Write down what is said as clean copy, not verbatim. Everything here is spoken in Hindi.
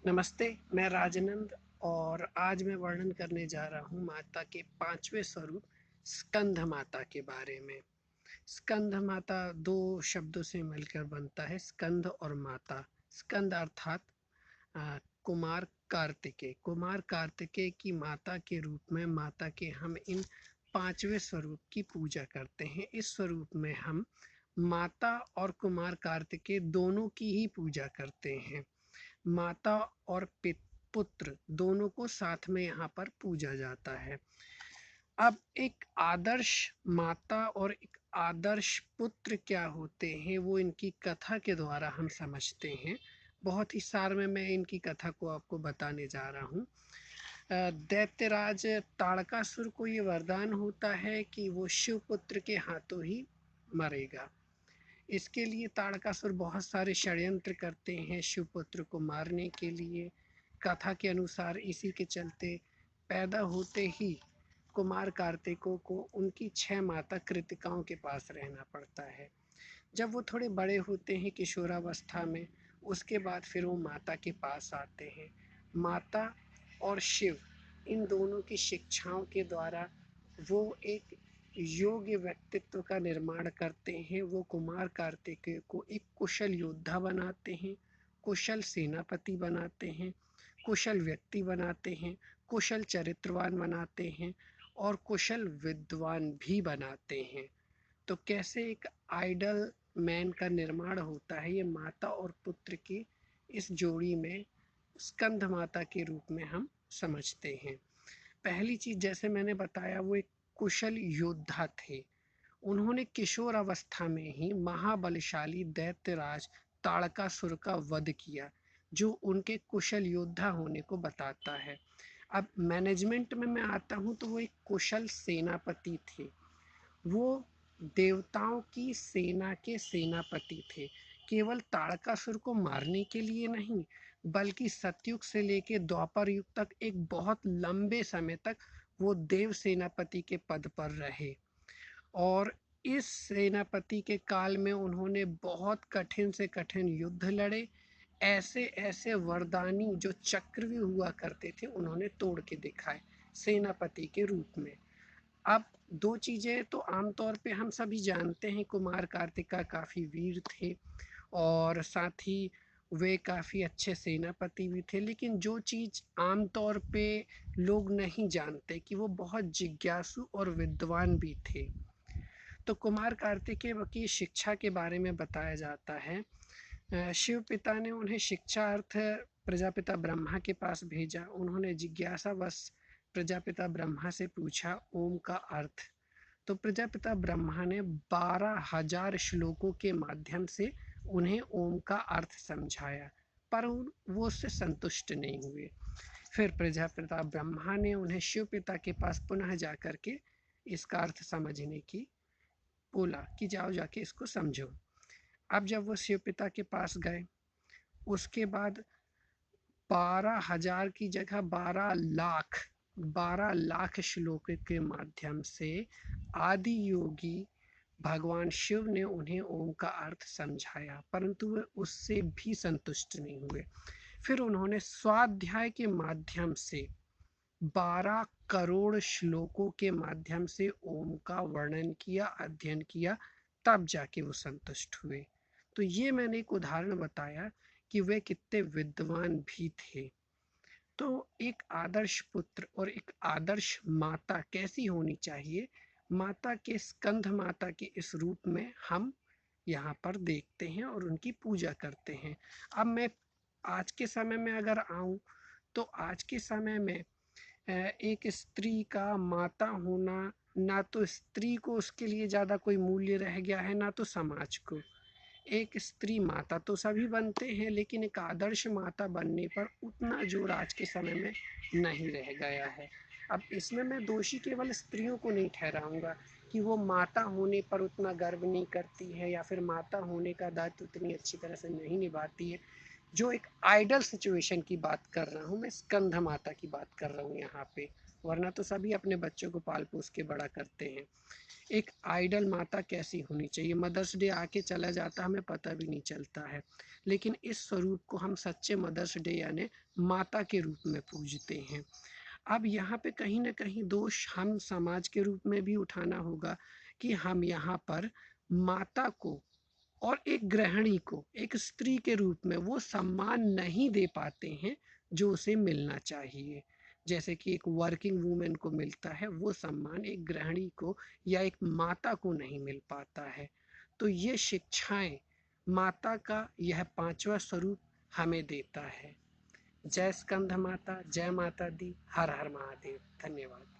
नमस्ते, मैं राजनंद और आज मैं वर्णन करने जा रहा हूँ माता के 5वें स्वरूप स्कंध माता के बारे में। स्कंध माता 2 शब्दों से मिलकर बनता है, स्कंध और माता। स्कंद अर्थात कुमार कार्तिकेय। कुमार कार्तिकेय की माता के रूप में माता के हम इन 5वें स्वरूप की पूजा करते हैं। इस स्वरूप में हम माता और कुमार कार्तिकेय दोनों की ही पूजा करते हैं। माता और पुत्र दोनों को साथ में यहाँ पर पूजा जाता है। अब एक आदर्श माता और एक आदर्श पुत्र क्या होते हैं वो इनकी कथा के द्वारा हम समझते हैं। बहुत ही सार में मैं इनकी कथा को आपको बताने जा रहा हूँ। दैत्यराज ताड़कासुर को ये वरदान होता है कि वो शिवपुत्र के हाथों ही मरेगा। इसके लिए ताड़कासुर बहुत सारे षड्यंत्र करते हैं शिवपुत्र को मारने के लिए। कथा के अनुसार इसी के चलते पैदा होते ही कुमार कार्तिकों को उनकी 6 माता कृतिकाओं के पास रहना पड़ता है। जब वो थोड़े बड़े होते हैं किशोरावस्था में, उसके बाद फिर वो माता के पास आते हैं। माता और शिव इन दोनों की शिक्षाओं के द्वारा वो एक योग्य व्यक्तित्व का निर्माण करते हैं। वो कुमार कार्तिकेय को एक कुशल योद्धा बनाते हैं, कुशल सेनापति बनाते हैं, कुशल व्यक्ति बनाते हैं, कुशल चरित्रवान बनाते हैं और कुशल विद्वान भी बनाते हैं। तो कैसे एक आइडल मैन का निर्माण होता है, ये माता और पुत्र की इस जोड़ी में स्कंद माता के रूप में हम समझते हैं। पहली चीज जैसे मैंने बताया वो एक कुशल योद्धा थे। उन्होंने किशोर अवस्था में ही महाबलशाली दैत्यराज ताड़कासुर का वध किया, जो उनके कुशल योद्धा होने को बताता है। अब मैनेजमेंट में मैं आता हूँ तो वो एक कुशल सेनापति थे। वो देवताओं की सेना के सेनापति थे। केवल ताड़कासुर को मारने के लिए नहीं, बल्कि सतयुग से लेकर द्वापर युग तक एक बहुत लंबे समय तक वो देव सेनापति के पद पर रहे। और इस सेनापति के काल में उन्होंने बहुत कठिन से कठिन युद्ध लड़े। ऐसे ऐसे वरदानी जो चक्रव्यूह हुआ करते थे उन्होंने तोड़ के दिखाए सेनापति के रूप में। अब 2 चीज़ें तो आमतौर पे हम सभी जानते हैं, कुमार कार्तिका काफ़ी वीर थे और साथ ही वे काफ़ी अच्छे सेनापति भी थे। लेकिन जो चीज़ आमतौर पे लोग नहीं जानते कि वो बहुत जिज्ञासु और विद्वान भी थे। तो कुमार कार्तिकेय की शिक्षा के बारे में बताया जाता है। शिव पिता ने उन्हें शिक्षार्थ प्रजापिता ब्रह्मा के पास भेजा। उन्होंने जिज्ञासावश प्रजापिता ब्रह्मा से पूछा ओम का अर्थ। तो प्रजापिता ब्रह्मा ने 12,000 श्लोकों के माध्यम से उन्हें ओम का अर्थ समझाया, पर वो उससे संतुष्ट नहीं हुए। फिर प्रजापिता ब्रह्मा ने उन्हें शिव पिता के पास पुनः जाकर के इसका अर्थ समझने की बोला कि जाओ जाके इसको समझो। अब जब वो शिव पिता के पास गए, उसके बाद 12,000 की जगह 12 लाख श्लोक के माध्यम से आदि योगी भगवान शिव ने उन्हें ओम का अर्थ समझाया, परंतु वे उससे भी संतुष्ट नहीं हुए। फिर उन्होंने स्वाध्याय के माध्यम से 12 करोड़ श्लोकों के माध्यम से ओम का वर्णन किया, अध्ययन किया, तब जाके वो संतुष्ट हुए। तो ये मैंने एक उदाहरण बताया कि वे कितने विद्वान भी थे। तो एक आदर्श पुत्र और एक आदर्श माता कैसी होनी चाहिए, माता के स्कंध माता के इस रूप में हम यहाँ पर देखते हैं और उनकी पूजा करते हैं। अब मैं आज के समय में अगर आऊँ तो आज के समय में एक स्त्री का माता होना, ना तो स्त्री को उसके लिए ज़्यादा कोई मूल्य रह गया है, ना तो समाज को। एक स्त्री माता तो सभी बनते हैं, लेकिन एक आदर्श माता बनने पर उतना जोर आज के समय में नहीं रह गया है। अब इसमें मैं दोषी केवल स्त्रियों को नहीं ठहराऊंगा कि वो माता होने पर उतना गर्व नहीं करती है या फिर माता होने का दायित्व उतनी अच्छी तरह से नहीं निभाती है। जो एक आइडल सिचुएशन की बात कर रहा हूँ, मैं स्कंध माता की बात कर रहा हूँ यहाँ पे, वरना तो सभी अपने बच्चों को पाल पोस के बड़ा करते हैं। एक आइडल माता कैसी होनी चाहिए, मदर्स डे आके चला जाता हमें पता भी नहीं चलता है। लेकिन इस स्वरूप को हम सच्चे मदर्स डे यानी माता के रूप में पूजते हैं। अब यहाँ पे कहीं न कहीं दोष हम समाज के रूप में भी उठाना होगा कि हम यहाँ पर माता को और एक गृहिणी को एक स्त्री के रूप में वो सम्मान नहीं दे पाते हैं जो उसे मिलना चाहिए। जैसे कि एक वर्किंग वूमेन को मिलता है वो सम्मान एक गृहिणी को या एक माता को नहीं मिल पाता है। तो ये शिक्षाएं माता का यह पांचवा स्वरूप हमें देता है। जय स्कंद माता, जय माता दी, हर हर महादेव। धन्यवाद।